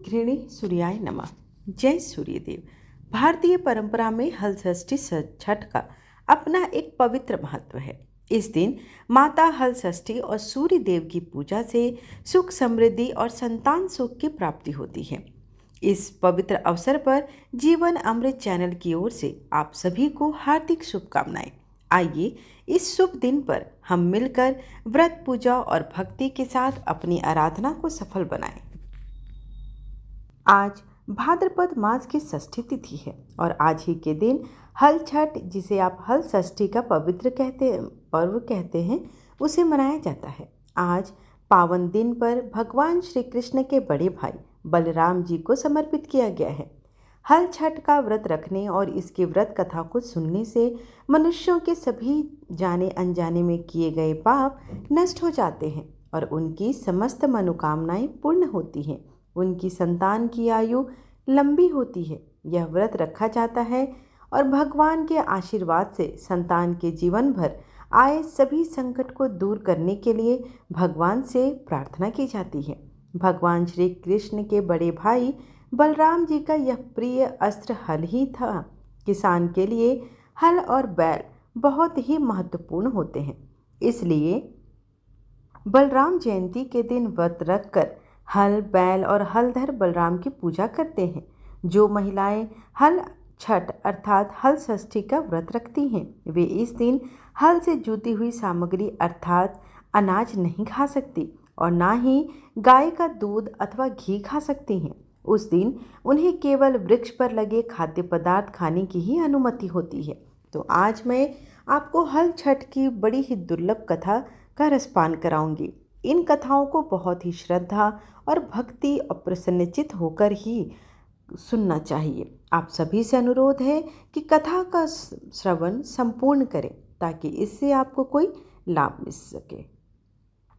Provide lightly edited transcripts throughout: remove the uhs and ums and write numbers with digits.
गृहिणी सूर्याय नमः। जय सूर्यदेव। भारतीय परंपरा में हल षष्ठी छठ का अपना एक पवित्र महत्व है। इस दिन माता हल षष्ठी और सूर्य देव की पूजा से सुख समृद्धि और संतान सुख की प्राप्ति होती है। इस पवित्र अवसर पर जीवन अमृत चैनल की ओर से आप सभी को हार्दिक शुभकामनाएं। आइए इस शुभ दिन पर हम मिलकर व्रत पूजा और भक्ति के साथ अपनी आराधना को सफल बनाएं। आज भाद्रपद मास की षष्ठी तिथि है और आज ही के दिन हल छठ, जिसे आप हल षष्ठी का पवित्र पर्व कहते हैं, उसे मनाया जाता है। आज पावन दिन पर भगवान श्री कृष्ण के बड़े भाई बलराम जी को समर्पित किया गया है। हल छठ का व्रत रखने और इसकी व्रत कथा को सुनने से मनुष्यों के सभी जाने अनजाने में किए गए पाप नष्ट हो जाते हैं और उनकी समस्त मनोकामनाएं पूर्ण होती हैं। उनकी संतान की आयु लंबी होती है। यह व्रत रखा जाता है और भगवान के आशीर्वाद से संतान के जीवन भर आए सभी संकट को दूर करने के लिए भगवान से प्रार्थना की जाती है। भगवान श्री कृष्ण के बड़े भाई बलराम जी का यह प्रिय अस्त्र हल ही था। किसान के लिए हल और बैल बहुत ही महत्वपूर्ण होते हैं, इसलिए बलराम जयंती के दिन व्रत रखकर हल, बैल और हलधर बलराम की पूजा करते हैं। जो महिलाएं हल छठ अर्थात हल षष्ठी का व्रत रखती हैं, वे इस दिन हल से जुती हुई सामग्री अर्थात अनाज नहीं खा सकती और ना ही गाय का दूध अथवा घी खा सकती हैं। उस दिन उन्हें केवल वृक्ष पर लगे खाद्य पदार्थ खाने की ही अनुमति होती है। तो आज मैं आपको हल छठ की बड़ी ही दुर्लभ कथा का रसपान कराऊंगी। इन कथाओं को बहुत ही श्रद्धा और भक्ति और प्रसन्नचित होकर ही सुनना चाहिए। आप सभी से अनुरोध है कि कथा का श्रवण संपूर्ण करें ताकि इससे आपको कोई लाभ मिल सके।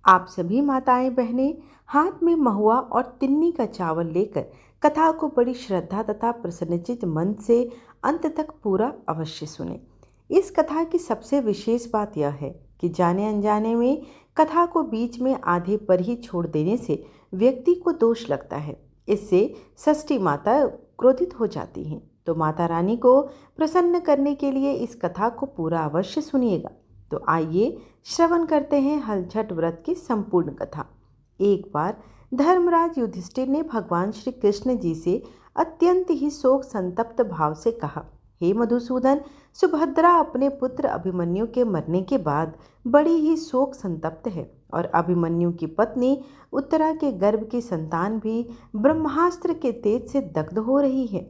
आप सभी माताएं बहनें हाथ में महुआ और तिन्नी का चावल लेकर कथा को बड़ी श्रद्धा तथा प्रसन्नचित मन से अंत तक पूरा अवश्य सुने। इस कथा की सबसे विशेष बात यह है कि जाने अनजाने में कथा को बीच में आधे पर ही छोड़ देने से व्यक्ति को दोष लगता है। इससे षष्ठी माता क्रोधित हो जाती हैं। तो माता रानी को प्रसन्न करने के लिए इस कथा को पूरा अवश्य सुनिएगा। तो आइए श्रवण करते हैं हल छठ व्रत की संपूर्ण कथा। एक बार धर्मराज युधिष्ठिर ने भगवान श्री कृष्ण जी से अत्यंत ही शोक संतप्त भाव से कहा, हे मधुसूदन, सुभद्रा अपने पुत्र अभिमन्यु के मरने के बाद बड़ी ही शोक संतप्त है और अभिमन्यु की पत्नी उत्तरा के गर्भ की संतान भी ब्रह्मास्त्र के तेज से दग्ध हो रही है,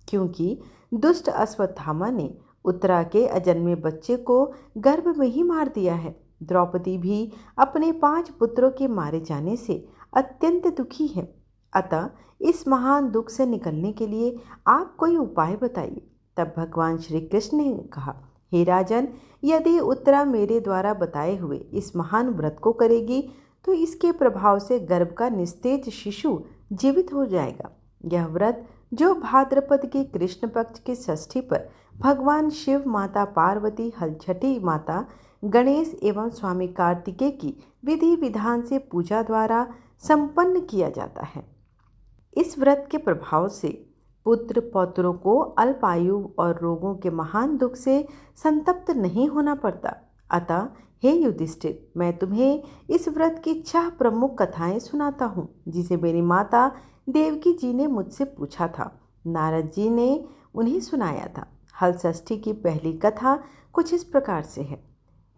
क्योंकि दुष्ट अश्वत्थामा ने उत्तरा के अजन्मे बच्चे को गर्भ में ही मार दिया है। द्रौपदी भी अपने 5 पुत्रों के मारे जाने से अत्यंत दुखी है। अतः इस महान दुख से निकलने के लिए आप कोई उपाय बताइए। तब भगवान श्री कृष्ण ने कहा, हे राजन, यदि उत्तरा मेरे द्वारा बताए हुए इस महान व्रत को करेगी तो इसके प्रभाव से गर्भ का निस्तेज शिशु जीवित हो जाएगा। यह व्रत जो भाद्रपद के कृष्ण पक्ष की षष्ठी पर भगवान शिव, माता पार्वती, हलछठी माता गणेश एवं स्वामी कार्तिकेय की विधि विधान से पूजा द्वारा संपन्न किया जाता है। इस व्रत के प्रभाव से पुत्र पौत्रों को अल्पायु और रोगों के महान दुख से संतप्त नहीं होना पड़ता। अतः हे युधिष्ठिर, मैं तुम्हें इस व्रत की 6 प्रमुख कथाएं सुनाता हूँ, जिसे मेरी माता देवकी जी ने मुझसे पूछा था। नारद जी ने उन्हें सुनाया था। हल षष्ठी की पहली कथा कुछ इस प्रकार से है।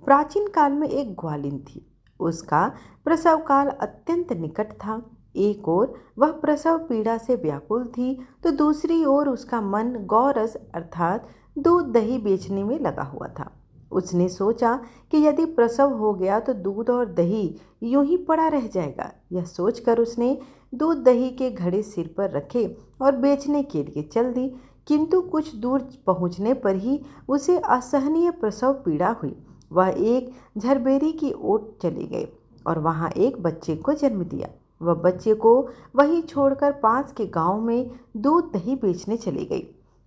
प्राचीन काल में एक ग्वालिन थी। उसका प्रसव काल अत्यंत निकट था। एक ओर वह प्रसव पीड़ा से व्याकुल थी तो दूसरी ओर उसका मन गौरस अर्थात दूध दही बेचने में लगा हुआ था। उसने सोचा कि यदि प्रसव हो गया तो दूध और दही यूं ही पड़ा रह जाएगा। यह सोचकर उसने दूध दही के घड़े सिर पर रखे और बेचने के लिए चल दी, किंतु कुछ दूर पहुंचने पर ही उसे असहनीय प्रसव पीड़ा हुई। वह एक झरबेरी की ओट चली गई और वहां एक बच्चे को जन्म दिया। वह बच्चे को वहीं छोड़कर पास के गांव में दूध दही बेचने चली गई।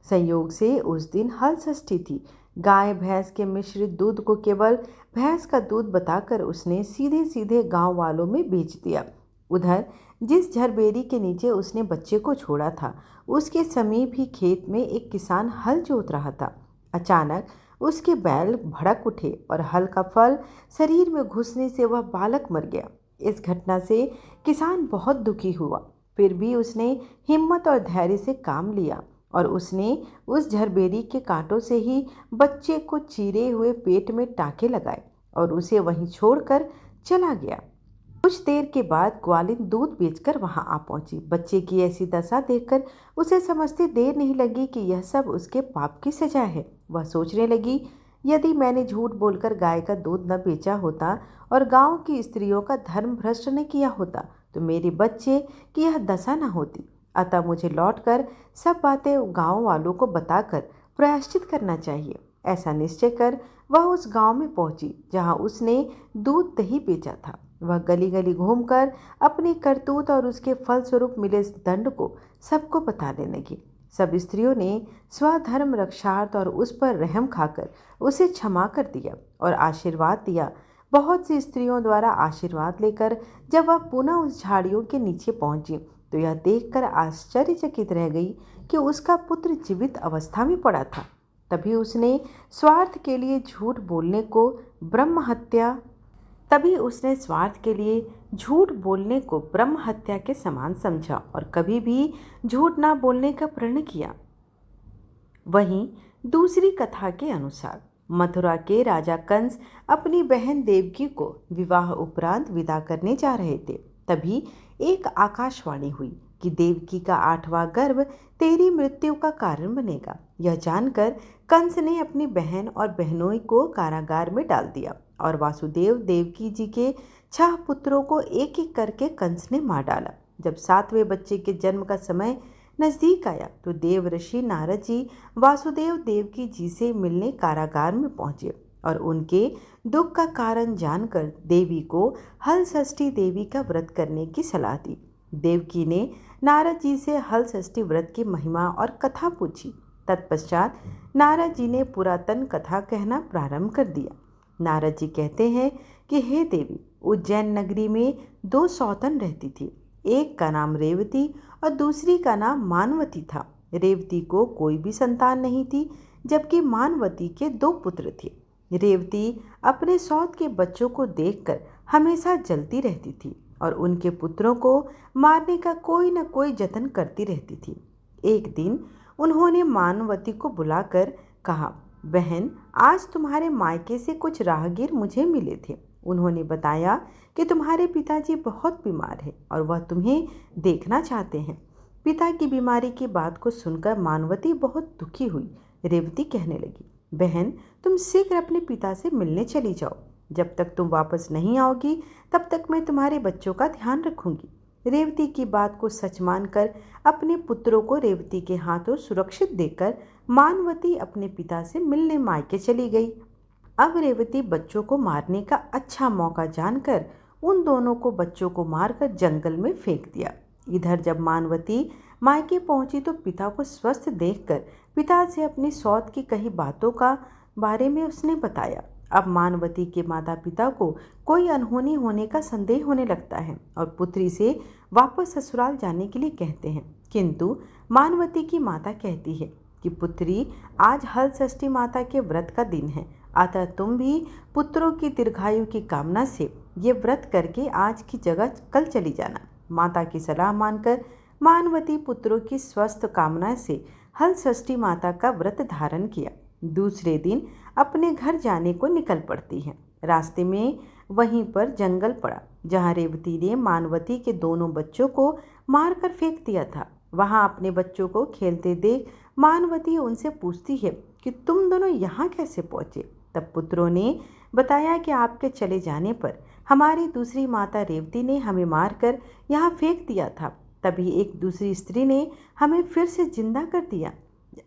संयोग से उस दिन हल षष्ठी थी। गाय भैंस के मिश्रित दूध को केवल भैंस का दूध बताकर उसने सीधे सीधे गांव वालों में बेच दिया। उधर जिस झरबेरी के नीचे उसने बच्चे को छोड़ा था उसके समीप ही खेत में एक किसान हल जोत रहा था। अचानक उसके बैल भड़क उठे और हल का फल शरीर में घुसने से वह बालक मर गया। इस घटना से किसान बहुत दुखी हुआ, फिर भी उसने हिम्मत और धैर्य से काम लिया और उसने उस झरबेरी के कांटों से ही बच्चे को चीरे हुए पेट में टाँके लगाए और उसे वहीं छोड़कर चला गया। कुछ देर के बाद ग्वालिन दूध बेचकर वहां आ पहुंची। बच्चे की ऐसी दशा देखकर उसे समझते देर नहीं लगी कि यह सब उसके पाप की सजा है। वह सोचने लगी, यदि मैंने झूठ बोलकर गाय का दूध न बेचा होता और गांव की स्त्रियों का धर्म भ्रष्ट न किया होता तो मेरे बच्चे की यह दशा न होती। अतः मुझे लौटकर सब बातें गांव वालों को बताकर प्रायश्चित करना चाहिए। ऐसा निश्चय कर वह उस गांव में पहुंची जहां उसने दूध दही बेचा था। वह गली गली घूमकर अपनी करतूत और उसके फलस्वरूप मिले दंड को सबको बताने लगी। सब स्त्रियों ने स्वधर्म रक्षार्थ और उस पर रहम खाकर उसे क्षमा कर दिया और आशीर्वाद दिया। बहुत सी स्त्रियों द्वारा आशीर्वाद लेकर जब वह पुनः उस झाड़ियों के नीचे पहुंची तो यह देखकर आश्चर्यचकित रह गई कि उसका पुत्र जीवित अवस्था में पड़ा था। तभी उसने स्वार्थ के लिए झूठ बोलने को ब्रह्म हत्या के समान समझा और कभी भी झूठ ना बोलने का प्रण किया। वहीं दूसरी कथा के अनुसार मथुरा के राजा कंस अपनी बहन देवकी को विवाह उपरांत विदा करने जा रहे थे। तभी एक आकाशवाणी हुई कि देवकी का 8वां गर्भ तेरी मृत्यु का कारण बनेगा। यह जानकर कंस ने अपनी बहन और बहनोई को कारागार में डाल दिया और वासुदेव देवकी जी के 6 पुत्रों को एक एक करके कंस ने मार डाला। जब 7वें बच्चे के जन्म का समय नजदीक आया तो देव ऋषि नारद जी वासुदेव देवकी जी से मिलने कारागार में पहुंचे और उनके दुख का कारण जानकर देवी को हल षष्ठी देवी का व्रत करने की सलाह दी। देवकी ने नारद जी से हल षष्ठी व्रत की महिमा और कथा पूछी। तत्पश्चात नारद जी ने पुरातन कथा कहना प्रारंभ कर दिया। नारद जी कहते हैं कि हे देवी, उज्जैन नगरी में 2 सौतन रहती थी। एक का नाम रेवती और दूसरी का नाम मानवती था। रेवती को कोई भी संतान नहीं थी, जबकि मानवती के 2 पुत्र थे। रेवती अपने सौत के बच्चों को देखकर हमेशा जलती रहती थी और उनके पुत्रों को मारने का कोई न कोई जतन करती रहती थी। एक दिन उन्होंने मानवती को बुलाकर कहा, बहन, आज तुम्हारे मायके से कुछ राहगीर मुझे मिले थे। उन्होंने बताया कि तुम्हारे पिताजी बहुत बीमार हैं और वह तुम्हें देखना चाहते हैं। पिता की बीमारी की बात को सुनकर मानवती बहुत दुखी हुई। रेवती कहने लगी, बहन, तुम शीघ्र अपने पिता से मिलने चली जाओ। जब तक तुम वापस नहीं आओगी तब तक मैं तुम्हारे बच्चों का ध्यान रखूंगी। रेवती की बात को सच मानकर अपने पुत्रों को रेवती के हाथों सुरक्षित देकर मानवती अपने पिता से मिलने मायके चली गई। अब रेवती बच्चों को मारने का अच्छा मौका जानकर उन दोनों को बच्चों को मारकर जंगल में फेंक दिया। इधर जब मानवती मायके पहुंची तो पिता को स्वस्थ देखकर पिता से अपनी सौत की कही बातों का बारे में उसने बताया। अब मानवती के माता पिता को कोई अनहोनी होने का संदेह होने लगता है और पुत्री से वापस ससुराल जाने के लिए कहते हैं, किंतु मानवती की माता कहती है कि पुत्री, आज हल षष्ठी माता के व्रत का दिन है, अतः तुम भी पुत्रों की दीर्घायु की कामना से ये व्रत करके आज की जगह कल चली जाना। माता की सलाह मानकर मानवती पुत्रों की स्वस्थ कामना से हल षष्ठी माता का व्रत धारण किया। दूसरे दिन अपने घर जाने को निकल पड़ती है। रास्ते में वहीं पर जंगल पड़ा जहां रेवती ने मानवती के दोनों बच्चों को मारकर फेंक दिया था। वहां अपने बच्चों को खेलते देख मानवती उनसे पूछती है कि तुम दोनों यहाँ कैसे पहुँचे। तब पुत्रों ने बताया कि आपके चले जाने पर हमारी दूसरी माता रेवती ने हमें मारकर यहाँ फेंक दिया था। तभी एक दूसरी स्त्री ने हमें फिर से जिंदा कर दिया।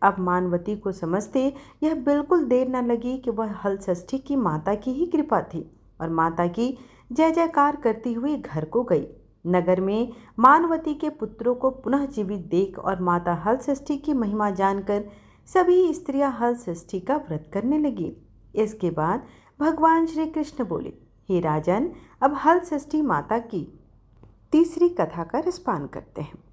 अब मानवती को समझते यह बिल्कुल देर न लगी कि वह हल षष्ठी की माता की ही कृपा थी और माता की जय जयकार करती हुई घर को गई। नगर में मानवती के पुत्रों को पुनः जीवित देख और माता हल षष्ठी की महिमा जानकर सभी स्त्रियां हल षष्ठी का व्रत करने लगी। इसके बाद भगवान श्री कृष्ण बोले, हे राजन, अब हल षष्ठी माता की तीसरी कथा का रसपान करते हैं।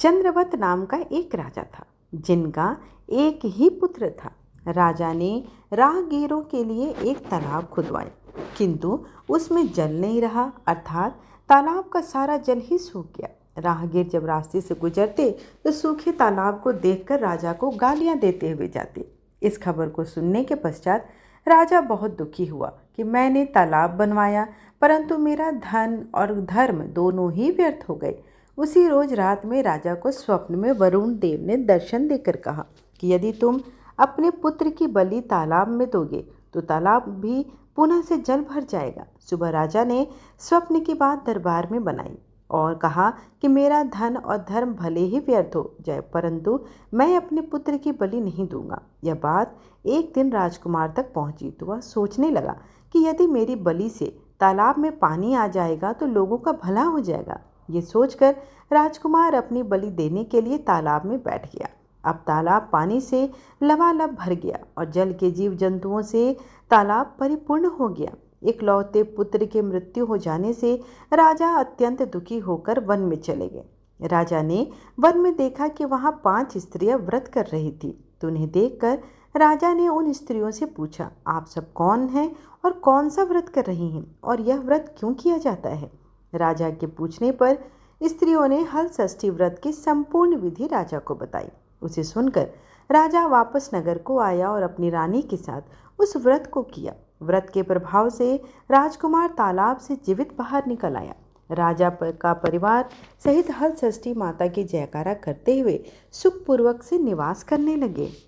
चंद्रवत नाम का एक राजा था, जिनका एक ही पुत्र था। राजा ने राहगीरों के लिए एक तालाब खुदवाया, किंतु उसमें जल नहीं रहा, अर्थात तालाब का सारा जल ही सूख गया। राहगीर जब रास्ते से गुजरते तो सूखे तालाब को देखकर राजा को गालियां देते हुए जाते। इस खबर को सुनने के पश्चात राजा बहुत दुखी हुआ कि मैंने तालाब बनवाया, परंतु मेरा धन और धर्म दोनों ही व्यर्थ हो गए। उसी रोज रात में राजा को स्वप्न में वरुण देव ने दर्शन देकर कहा कि यदि तुम अपने पुत्र की बलि तालाब में दोगे तो तालाब भी पुनः से जल भर जाएगा। सुबह राजा ने स्वप्न की बात दरबार में बनाई और कहा कि मेरा धन और धर्म भले ही व्यर्थ हो जाए, परंतु मैं अपने पुत्र की बलि नहीं दूंगा। यह बात एक दिन राजकुमार तक पहुंची तो वह सोचने लगा कि यदि मेरी बलि से तालाब में पानी आ जाएगा तो लोगों का भला हो जाएगा। ये सोचकर राजकुमार अपनी बलि देने के लिए तालाब में बैठ गया। अब तालाब पानी से लबालब भर गया और जल के जीव जंतुओं से तालाब परिपूर्ण हो गया। इकलौते पुत्र के मृत्यु हो जाने से राजा अत्यंत दुखी होकर वन में चले गए। राजा ने वन में देखा कि वहां 5 स्त्रियां व्रत कर रही थी, तो उन्हें देखकर राजा ने उन स्त्रियों से पूछा, आप सब कौन हैं और कौन सा व्रत कर रही हैं और यह व्रत क्यों किया जाता है? राजा के पूछने पर स्त्रियों ने हल षष्ठी व्रत की संपूर्ण विधि राजा को बताई। उसे सुनकर राजा वापस नगर को आया और अपनी रानी के साथ उस व्रत को किया। व्रत के प्रभाव से राजकुमार तालाब से जीवित बाहर निकल आया। राजा का परिवार सहित हल षष्ठी माता की जयकारा करते हुए सुखपूर्वक से निवास करने लगे।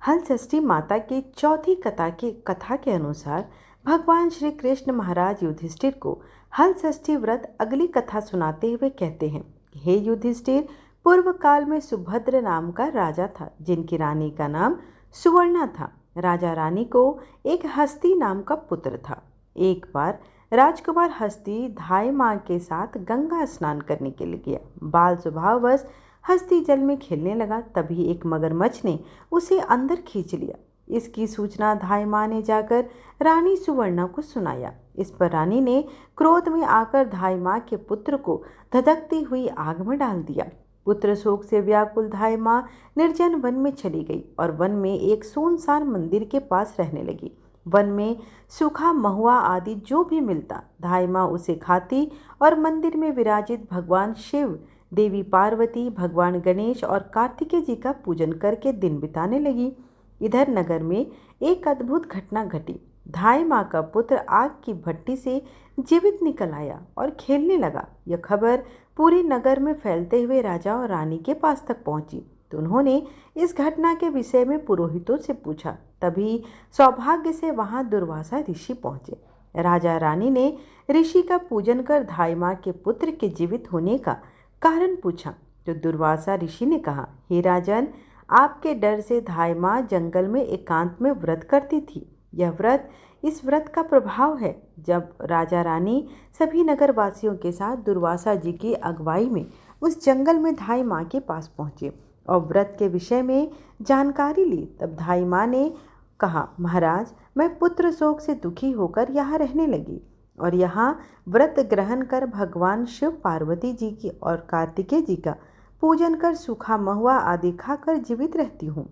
हल षष्ठी माता की चौथी कथा के अनुसार भगवान श्री कृष्ण महाराज युधिष्ठिर को हल षष्ठी व्रत अगली कथा सुनाते हुए कहते हैं, हे युधिष्ठिर, पूर्व काल में सुभद्र नाम का राजा था, जिनकी रानी का नाम सुवर्णा था। राजा रानी को एक हस्ती नाम का पुत्र था। एक बार राजकुमार हस्ती धाई माँ के साथ गंगा स्नान करने के लिए गया। बाल स्वभाववश हस्ती जल में खेलने लगा, तभी एक मगरमच्छ ने उसे अंदर खींच लिया। इसकी सूचना धाई माँ ने जाकर रानी सुवर्णा को सुनाया। इस पर रानी ने क्रोध में आकर धाई माँ के पुत्र को धधकती हुई आग में डाल दिया। पुत्र शोक से व्याकुल धाई माँ निर्जन वन में चली गई और वन में एक सुनसान मंदिर के पास रहने लगी। वन में सूखा महुआ आदि जो भी मिलता धाई माँ उसे खाती और मंदिर में विराजित भगवान शिव, देवी पार्वती, भगवान गणेश और कार्तिकेय जी का पूजन करके दिन बिताने लगी। इधर नगर में एक अद्भुत घटना घटी। धाई माँ का पुत्र आग की भट्टी से जीवित निकल आया और खेलने लगा। यह खबर पूरे नगर में फैलते हुए राजा और रानी के पास तक पहुंची, तो उन्होंने इस घटना के विषय में पुरोहितों से पूछा। तभी सौभाग्य से वहां दुर्वासा ऋषि पहुंचे। राजा रानी ने ऋषि का पूजन कर धाई माँ के पुत्र के जीवित होने का कारण पूछा, तो दुर्वासा ऋषि ने कहा, हे राजन, आपके डर से धाई माँ जंगल में एकांत में व्रत करती थी। यह व्रत इस व्रत का प्रभाव है। जब राजा रानी सभी नगरवासियों के साथ दुर्वासा जी की अगुवाई में उस जंगल में धाई माँ के पास पहुँचे और व्रत के विषय में जानकारी ली, तब धाई माँ ने कहा, महाराज, मैं पुत्र शोक से दुखी होकर यहाँ रहने लगी और यहाँ व्रत ग्रहण कर भगवान शिव, पार्वती जी की और कार्तिकेय जी का पूजन कर सूखा महुआ आदि खाकर जीवित रहती हूँ।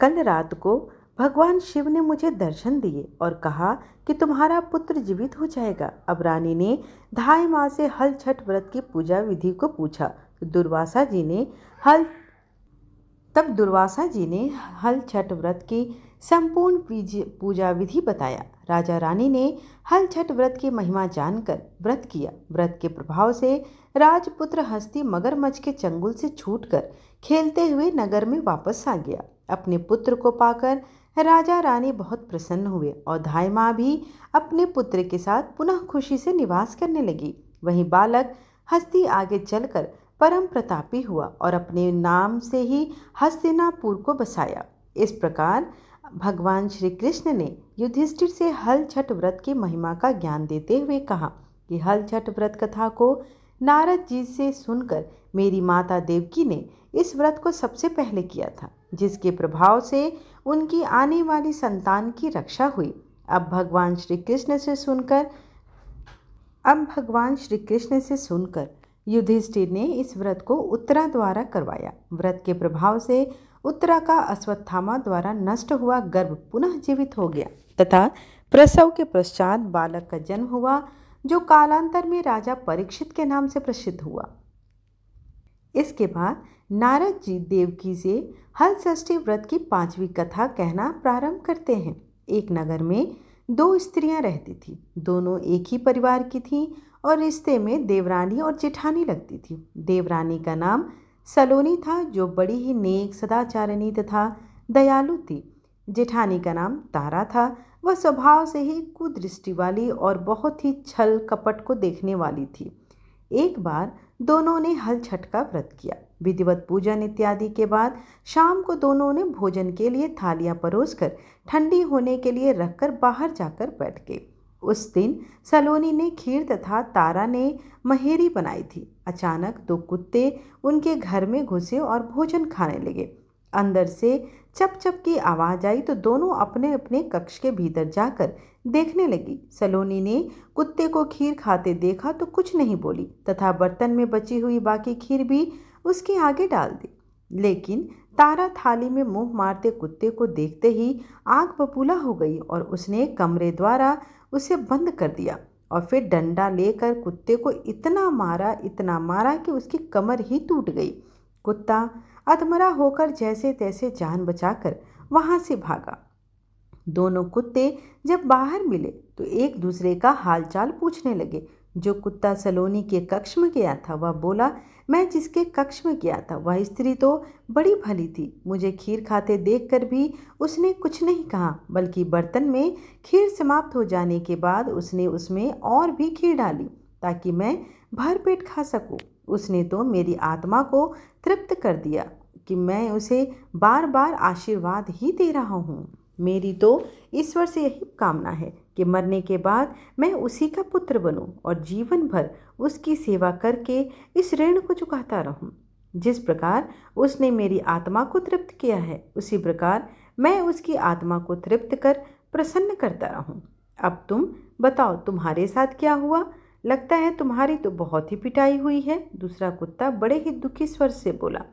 कल रात को भगवान शिव ने मुझे दर्शन दिए और कहा कि तुम्हारा पुत्र जीवित हो जाएगा। अब रानी ने धाई माँ से हल छठ व्रत की पूजा विधि को पूछा, तो दुर्वासा जी ने हल छठ व्रत की संपूर्ण पूजा विधि बताया। राजा रानी ने हल छठ व्रत की महिमा जानकर व्रत किया। व्रत के प्रभाव से राजपुत्र हस्ती मगरमच्छ के चंगुल से छूटकर खेलते हुए नगर में वापस आ गया। अपने पुत्र को पाकर राजा रानी बहुत प्रसन्न हुए और धाई माँ भी अपने पुत्र के साथ पुनः खुशी से निवास करने लगी। वहीं बालक हस्ती आगे चलकर परम प्रतापी हुआ और अपने नाम से ही हस्तिनापुर को बसाया। इस प्रकार भगवान श्री कृष्ण ने युधिष्ठिर से हल छठ व्रत की महिमा का ज्ञान देते हुए कहा कि हल छठ व्रत कथा को नारद जी से सुनकर मेरी माता देवकी ने इस व्रत को सबसे पहले किया था, जिसके प्रभाव से उनकी आने वाली संतान की रक्षा हुई। अब भगवान श्री कृष्ण से सुनकर अब भगवान श्री कृष्ण से सुनकर युधिष्ठिर ने इस व्रत को उत्तरा द्वारा करवाया। व्रत के प्रभाव से उत्तरा का अश्वत्थामा द्वारा नष्ट हुआ गर्भ पुनः जीवित हो गया तथा प्रसव के पश्चात बालक का जन्म हुआ, जो कालांतर में राजा परीक्षित के नाम से प्रसिद्ध हुआ। इसके बाद नारद जी देवकी से हल षष्ठी व्रत की 5वीं कथा कहना प्रारंभ करते हैं। एक नगर में 2 स्त्रियां रहती थीं। दोनों एक ही परिवार की थीं और रिश्ते में देवरानी और जेठानी लगती थी। देवरानी का नाम सलोनी था, जो बड़ी ही नेक, सदाचारिणी तथा दयालु थी। जेठानी का नाम तारा था। वह स्वभाव से ही कुदृष्टि वाली और बहुत ही छल कपट को देखने वाली थी। एक बार दोनों ने हल छठ का व्रत किया। विधिवत पूजन इत्यादि के बाद शाम को दोनों ने भोजन के लिए थालियां परोसकर ठंडी होने के लिए रखकर बाहर जाकर बैठ गए। उस दिन सलोनी ने खीर तथा तारा ने महेरी बनाई थी। अचानक 2 कुत्ते उनके घर में घुसे और भोजन खाने लगे। अंदर से चप चप की आवाज़ आई तो दोनों अपने अपने कक्ष के भीतर जाकर देखने लगी। सलोनी ने कुत्ते को खीर खाते देखा तो कुछ नहीं बोली तथा बर्तन में बची हुई बाकी खीर भी उसके आगे डाल दी। लेकिन तारा थाली में मुंह मारते कुत्ते को देखते ही आग बबूला हो गई और उसने कमरे द्वारा उसे बंद कर दिया और फिर डंडा लेकर कुत्ते को इतना मारा कि उसकी कमर ही टूट गई। कुत्ता अधमरा होकर जैसे तैसे जान बचाकर वहां से भागा। दोनों कुत्ते जब बाहर मिले तो एक दूसरे का हालचाल पूछने लगे। जो कुत्ता सलोनी के कक्ष में गया था वह बोला, मैं जिसके कक्ष में गया था वह स्त्री तो बड़ी भली थी। मुझे खीर खाते देखकर भी उसने कुछ नहीं कहा, बल्कि बर्तन में खीर समाप्त हो जाने के बाद उसने उसमें और भी खीर डाली ताकि मैं भर पेट खा सकूं। उसने तो मेरी आत्मा को तृप्त कर दिया कि मैं उसे बार बार आशीर्वाद ही दे रहा हूँ। मेरी तो ईश्वर से यही कामना है कि मरने के बाद मैं उसी का पुत्र बनूं और जीवन भर उसकी सेवा करके इस ऋण को चुकाता रहूं। जिस प्रकार उसने मेरी आत्मा को तृप्त किया है, उसी प्रकार मैं उसकी आत्मा को तृप्त कर प्रसन्न करता रहूं। अब तुम बताओ, तुम्हारे साथ क्या हुआ? लगता है तुम्हारी तो बहुत ही पिटाई हुई है। दूसरा कुत्ता बड़े ही दुखी स्वर से बोला,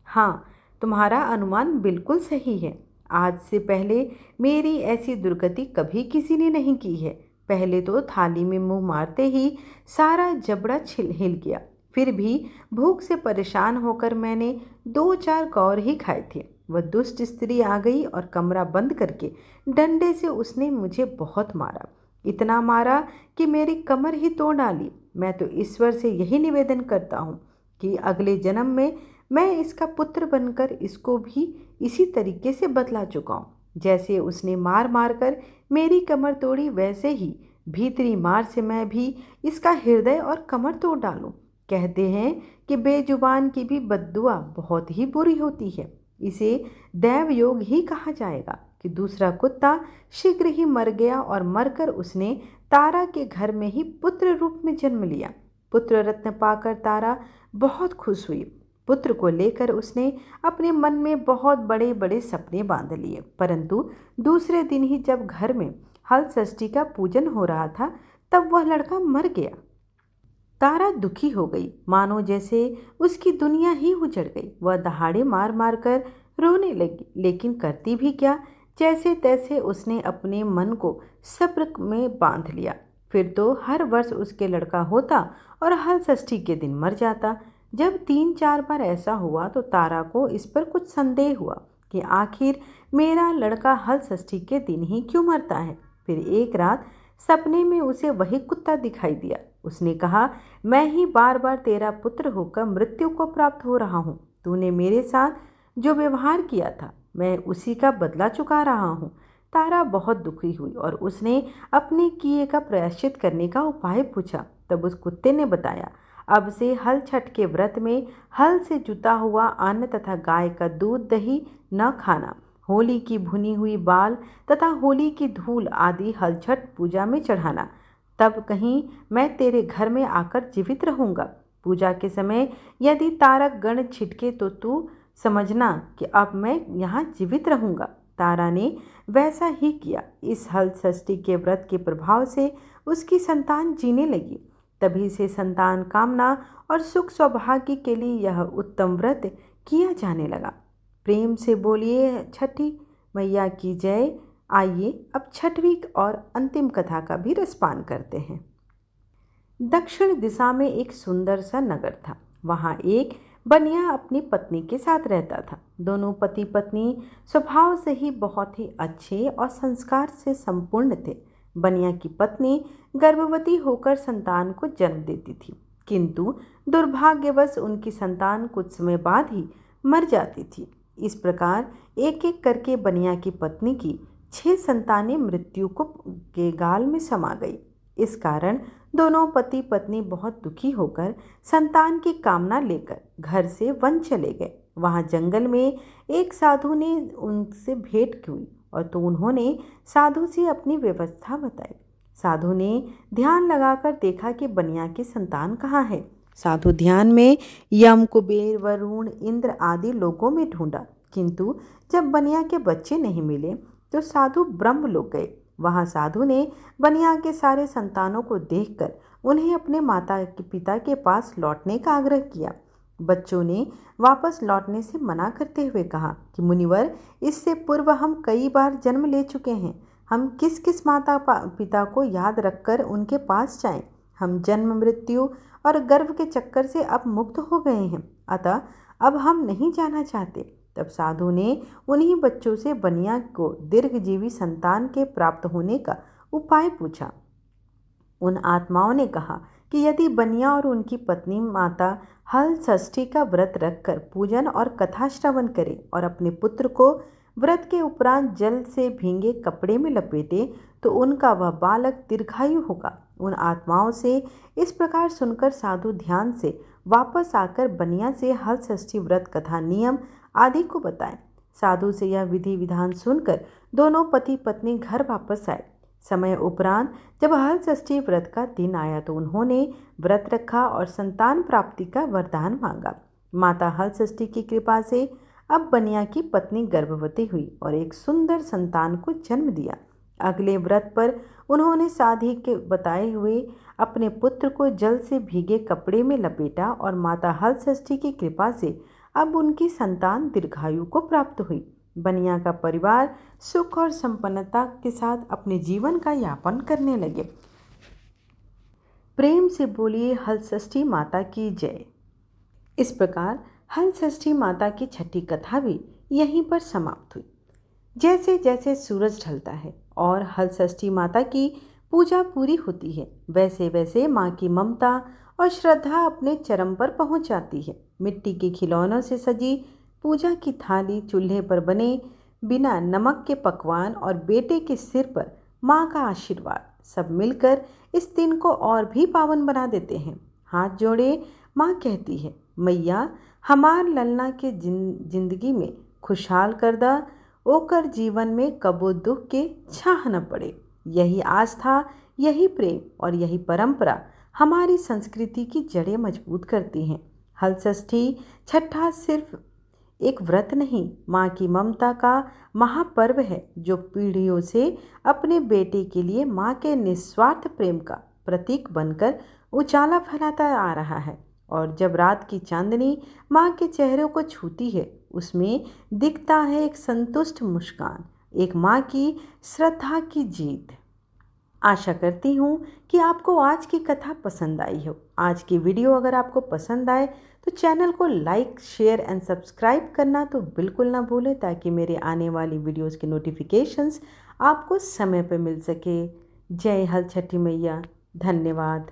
हाँ, तुम्हारा अनुमान बिल्कुल सही है। आज से पहले मेरी ऐसी दुर्गति कभी किसी ने नहीं की है। पहले तो थाली में मुंह मारते ही सारा जबड़ा हिल गया। फिर भी भूख से परेशान होकर मैंने 2-4 कौर ही खाए थे। वह दुष्ट स्त्री आ गई और कमरा बंद करके डंडे से उसने मुझे बहुत मारा, इतना मारा कि मेरी कमर ही तोड़ डाली। मैं तो ईश्वर से यही निवेदन करता हूँ कि अगले जन्म में मैं इसका पुत्र बनकर इसको भी इसी तरीके से बदला चुकाऊं। जैसे उसने मार मार कर मेरी कमर तोड़ी, वैसे ही भीतरी मार से मैं भी इसका हृदय और कमर तोड़ डालूं। कहते हैं कि बेजुबान की भी बद्दुआ बहुत ही बुरी होती है। इसे दैव योग ही कहा जाएगा। कि दूसरा कुत्ता शीघ्र ही मर गया और मरकर उसने तारा के घर में ही पुत्र रूप में जन्म लिया। पुत्र रत्न पाकर तारा बहुत खुश हुई। पुत्र को लेकर उसने अपने मन में बहुत बड़े बड़े सपने बांध लिए। परंतु दूसरे दिन ही जब घर में हल षष्ठी का पूजन हो रहा था, तब वह लड़का मर गया। तारा दुखी हो गई, मानो जैसे उसकी दुनिया ही उजड़ गई। वह दहाड़े मार मार कर रोने लगी, लेकिन करती भी क्या, जैसे तैसे उसने अपने मन को सब्र में बांध लिया। फिर तो हर वर्ष उसके लड़का होता और हल षष्ठी के दिन मर जाता। जब 3-4 बार ऐसा हुआ तो तारा को इस पर कुछ संदेह हुआ कि आखिर मेरा लड़का हल षष्ठी के दिन ही क्यों मरता है। फिर एक रात सपने में उसे वही कुत्ता दिखाई दिया। उसने कहा, मैं ही बार बार तेरा पुत्र होकर मृत्यु को प्राप्त हो रहा हूँ। तूने मेरे साथ जो व्यवहार किया था, मैं उसी का बदला चुका रहा हूँ। तारा बहुत दुखी हुई और उसने अपने किए का प्रायश्चित करने का उपाय पूछा। तब उस कुत्ते ने बताया, अब से हल छठ के व्रत में हल से जुता हुआ अन्न तथा गाय का दूध दही न खाना, होली की भुनी हुई बाल तथा होली की धूल आदि हल छठ पूजा में चढ़ाना। तब कहीं मैं तेरे घर में आकर जीवित रहूँगा। पूजा के समय यदि तारक गण छिटके तो तू समझना कि अब मैं यहाँ जीवित रहूँगा। तारा ने वैसा ही किया। इस हल षष्ठी के व्रत के प्रभाव से उसकी संतान जीने लगी। तभी से संतान कामना और सुख सौभाग्य के लिए यह उत्तम व्रत किया जाने लगा। प्रेम से बोलिए छठी मैया की जय। आइए अब छठवीं और अंतिम कथा का भी रसपान करते हैं। दक्षिण दिशा में एक सुंदर सा नगर था। वहाँ एक बनिया अपनी पत्नी के साथ रहता था। दोनों पति पत्नी स्वभाव से ही बहुत ही अच्छे और संस्कार से संपूर्ण थे। बनिया की पत्नी गर्भवती होकर संतान को जन्म देती थी, किंतु दुर्भाग्यवश उनकी संतान कुछ समय बाद ही मर जाती थी। इस प्रकार एक एक करके बनिया की पत्नी की 6 संतानें मृत्यु के गाल में समा गई। इस कारण दोनों पति पत्नी बहुत दुखी होकर संतान की कामना लेकर घर से वन चले गए। वहाँ जंगल में एक साधु ने उनसे भेंट हुई और तो उन्होंने साधु से अपनी व्यवस्था बताई। साधु ने ध्यान लगाकर देखा कि बनिया की संतान कहाँ है। साधु ध्यान में यम, कुबेर, वरुण, इंद्र आदि लोगों में ढूंढा, किंतु जब बनिया के बच्चे नहीं मिले तो साधु ब्रह्मलोक गए। वहाँ साधु ने बनिया के सारे संतानों को देखकर उन्हें अपने माता पिता के पास लौटने का आग्रह किया। बच्चों ने वापस लौटने से मना करते हुए कहा कि मुनिवर, इससे पूर्व हम कई बार जन्म ले चुके हैं। हम किस किस माता पिता को याद रखकर उनके पास जाएं? हम जन्म, मृत्यु और गर्भ के चक्कर से अब मुक्त हो गए हैं, अतः अब हम नहीं जाना चाहते। तब साधु ने उन्हीं बच्चों से बनिया को दीर्घजीवी संतान के प्राप्त होने का उपाय पूछा। उन आत्माओं ने कहा कि यदि बनिया और उनकी पत्नी माता हल षष्ठी का व्रत रखकर पूजन और कथा श्रवण करे और अपने पुत्र को व्रत के उपरांत जल से भींगे कपड़े में लपेटे तो उनका वह बालक दीर्घायु होगा। उन आत्माओं से इस प्रकार सुनकर साधु ध्यान से वापस आकर बनिया से हल षष्ठी व्रत कथा नियम आदि को बताएं। साधु से यह विधि विधान सुनकर दोनों पति पत्नी घर वापस आए। समय उपरांत जब हल षष्ठी व्रत का दिन आया तो उन्होंने व्रत रखा और संतान प्राप्ति का वरदान मांगा। माता हल षष्ठी की कृपा से अब बनिया की पत्नी गर्भवती हुई और एक सुंदर संतान को जन्म दिया। अगले व्रत पर उन्होंने साधी के बताए हुए अपने पुत्र को जल से भीगे कपड़े में लपेटा और माता हल षष्ठी की कृपा से अब उनकी संतान दीर्घायु को प्राप्त हुई। बनिया का परिवार सुख और संपन्नता के साथ अपने जीवन का यापन करने लगे। प्रेम से बोलिए हल षष्ठी माता की जय। इस प्रकार हल षष्ठी माता की छठी कथा भी यहीं पर समाप्त हुई। जैसे जैसे सूरज ढलता है और हल षष्ठी माता की पूजा पूरी होती है, वैसे वैसे माँ की ममता और श्रद्धा अपने चरम पर पहुँच जाती है। मिट्टी के खिलौनों से सजी पूजा की थाली, चूल्हे पर बने बिना नमक के पकवान और बेटे के सिर पर माँ का आशीर्वाद, सब मिलकर इस दिन को और भी पावन बना देते हैं। हाथ जोड़े माँ कहती है, मैया हमार ललना के जिंदगी में खुशहाल कर दा, ओकर जीवन में कबो दुख के छाह न पड़े। यही आस्था, यही प्रेम और यही परंपरा हमारी संस्कृति की जड़ें मजबूत करती हैं। हल षष्ठी छठा सिर्फ एक व्रत नहीं, माँ की ममता का महापर्व है जो पीढ़ियों से अपने बेटे के लिए माँ के निस्वार्थ प्रेम का प्रतीक बनकर उजाला फैलाता आ रहा है। और जब रात की चांदनी माँ के चेहरे को छूती है, उसमें दिखता है एक संतुष्ट मुस्कान, एक माँ की श्रद्धा की जीत। आशा करती हूँ कि आपको आज की कथा पसंद आई हो। आज की वीडियो अगर आपको पसंद आए तो चैनल को लाइक, शेयर एंड सब्सक्राइब करना तो बिल्कुल ना भूलें, ताकि मेरे आने वाली वीडियोस के नोटिफिकेशंस आपको समय पर मिल सके। जय हल छठी मैया। धन्यवाद।